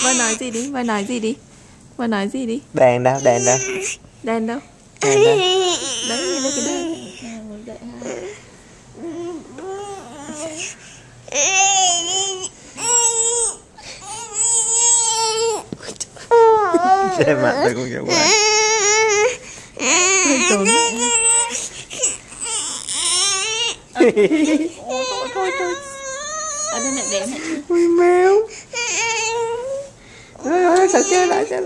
Voi nói gì đi, voi nói gì đi. Voi nói gì đi. Đèn đâu, đèn đâu. Đèn đâu. Đèn đâu. Đấy, nhìn thấy cái đèn. Xem mặt tôi cũng vậy. Thôi trốn mẹ. Thôi. Ở đây mẹ đếm hả? Ui mèo. Thôi, sao chơi lại. Trời,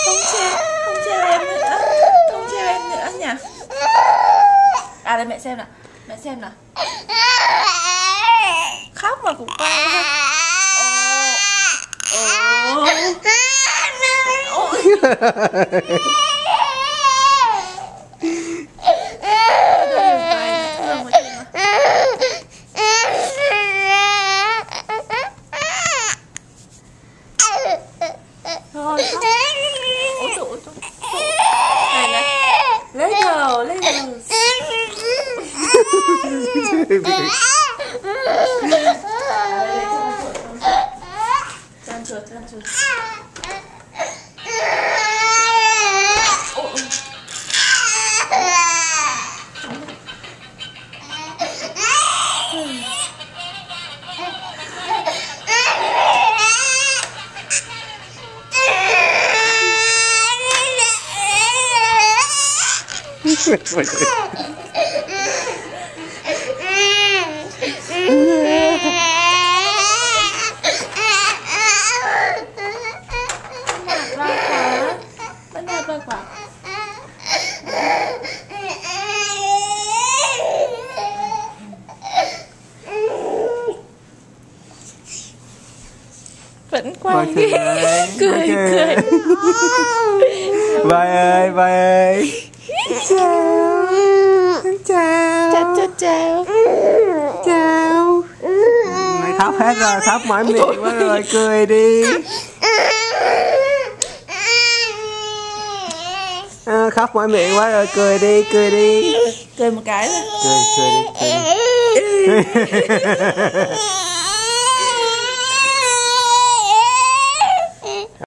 không treo em nữa. Không treo em nữa nhỉ. À đây mẹ xem nào. Mẹ xem nào. Khóc mà cũng qua ha. Thôi khóc. Ôi trời. Này này. Lấy đầu. Chân chuột. Vẫn quay cười. Vai ơi. Chào. Mày khóc hết rồi, khóc mỏi miệng quá rồi, cười đi. Khóc mỏi miệng quá rồi, cười đi. Cười một cái rồi. Cười đi.